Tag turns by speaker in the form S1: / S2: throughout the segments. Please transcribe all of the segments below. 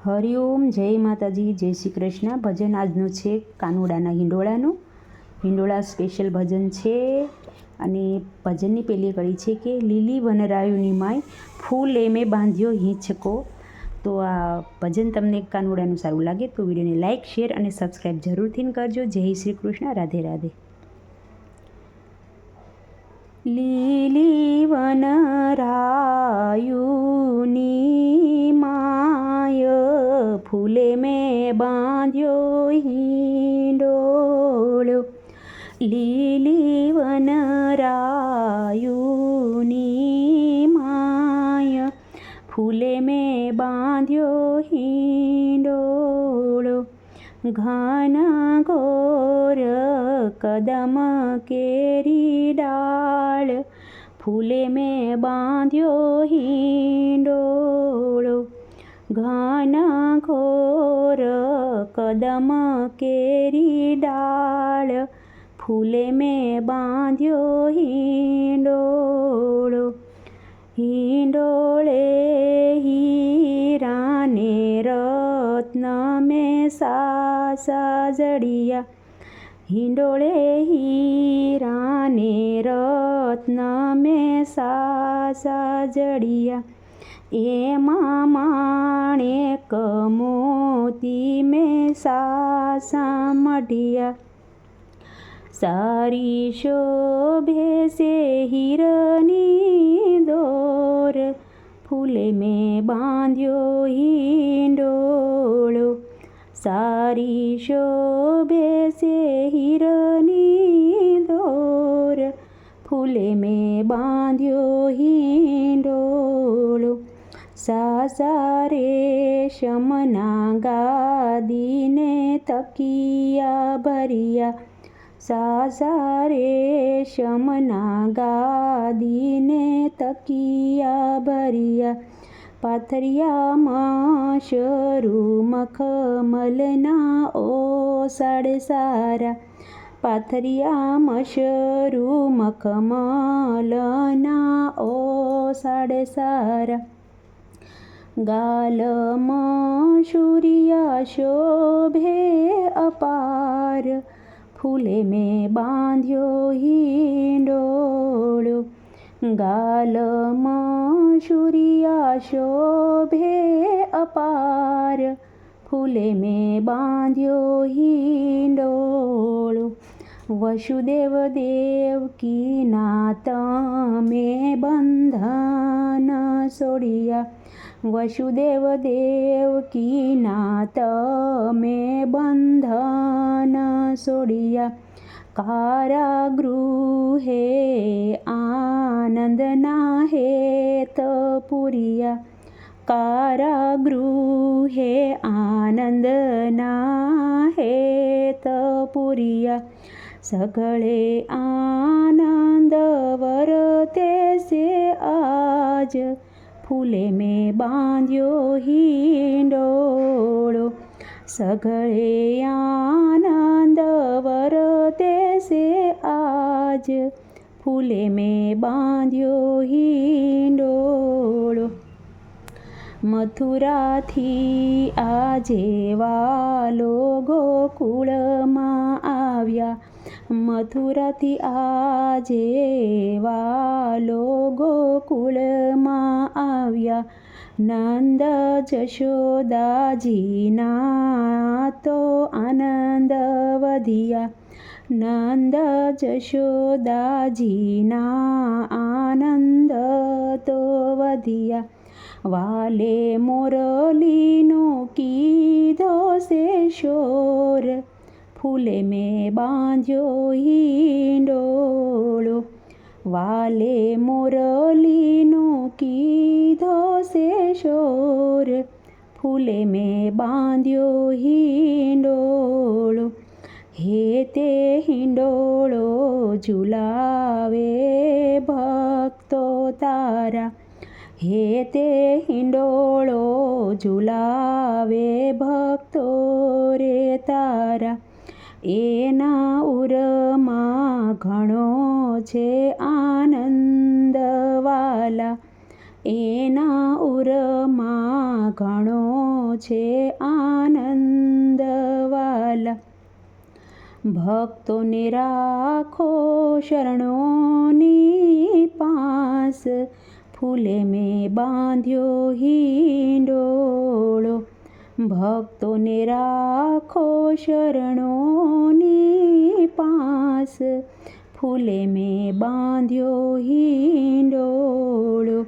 S1: હરિઓમ, જય માતાજી, જય શ્રી કૃષ્ણ। ભજન આજનું છે કાનુડાના હિંડોળાનું। હિંડોળા સ્પેશિયલ ભજન છે અને ભજનની પહેલી કડી છે કે લીલી વનરાયુની માય ફૂલે મેં બાંધ્યો હિંચકો। તો આ ભજન તમને કાનુડાનું સારું લાગે તો વિડીયોને લાઇક, શેર અને સબસ્ક્રાઈબ જરૂરથી કરજો। જય શ્રી કૃષ્ણ, રાધે રાધે। લીલી વનરાયુની માય ફૂલે મેં બાંધ્યો હિંડોળો। લીલી વનરાયુની માય ફૂલે મેં બાંધ્યો હિંડોળો। ઘન ઘોર કદમ કેરી ડાળ ફૂલે મેં બાંધ્યો હિંડોળો। ઘન ઘોર કદમ કેરી ડાળ ફૂલે મેં બાંધ્યો હિંડોળો। હિંડોળે હીરાને રત્ન મેં સાસા જડિયા। હિંડોળે હીરાને રત્ન મેં સાસા જડિયા। એમાં માણેક મોતી મેં સાસા મઢિયા। સારી શોભે સે હીરની દોર ફૂલે મેં બાંધ્યો હિંડોળો। સારી શોભે સે હીરની દોર ફૂલે મેં બાંધ્યો હિંડોળો। સાસા રેશમના ગાદીને તકિયા ભર્યા। સાસા રેશમના ગાદીને તકિયા ભર્યા। પાથરિયામાં શરૂ મખમલના ઓસાડ સારા। પાથરિયામાં શરૂ મખમલના ઓસાડ સારા। ગાલમાં સૂર્યા શોભે અપાર ફૂલે મેં બાંધ્યો હિંડોળો। ગાલમાં સૂર્યા શોભે અપાર ફૂલે મેં બાંધ્યો હિંડોળો। વસુદેવ દેવકીના તમે બંધન છોડ્યા। વસુદેવ દેવકીના તમે બંધન છોડ્યા। કારાગૃહે આનંદના હેત પૂર્યા। કારાગૃહે આનંદના હેત પૂર્યા। સઘળે આનંદ વરતે સે આજ ફૂલે મેં બાંધ્યો હિંડોળો। સઘળે આનંદ વરતે સે આજ ફૂલે મેં બાંધ્યો હિંડોળો। મથુરાથી આજે વાલો ગોકુળમાં આવ્યા। મથુરાથી આજે વાલો ગોકુળમાં આવ્યા। નંદ જશોદાજીના તો આનંદ વધ્યા। નંદ જશોદાજીના આનંદ તો વધ્યા। વાલે મોરલીનો કીધો સે શોર ફૂલે મેં બાંધ્યો હિંડોળો। વાલે મોરલીનો કીધો સે શોર ફૂલે મેં બાંધ્યો હિંડોળો। હે તે હિંડોળો ઝુલાવે ભક્તો તારા। હે તે હિંડોળો ઝુલાવે ભક્તો રે તારા। એના ઉરમાં ઘણો છે આનંદ વાલા। એના ઉરમાં ઘણો છે આનંદ વાલા. ભક્તોને રાખો શરણોની પાસ, ફૂલે મેં બાંધ્યો હિંડોળો. ભક્તોને રાખો શરણોની પાસ, ફૂલે મેં બાંધ્યો હિંડોળો.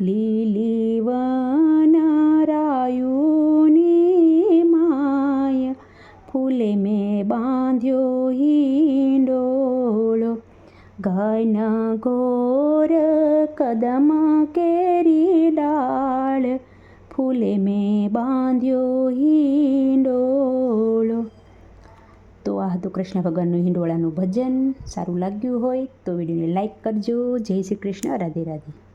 S1: લીલી વનરાયુની માયા, ફૂલે મેં બાંધ્યો હિંડોળો. ઘન ઘોર કદમ કેરી ડાળ, ફૂલે મેં બાંધ્યો હિંડોળો. તો આ હતું કૃષ્ણ ભગવાનનું હિંડોળાનું ભજન. સારું લાગ્યું હોય તો વિડીયોને લાઈક કરજો. જય શ્રી કૃષ્ણ. રાધે રાધે.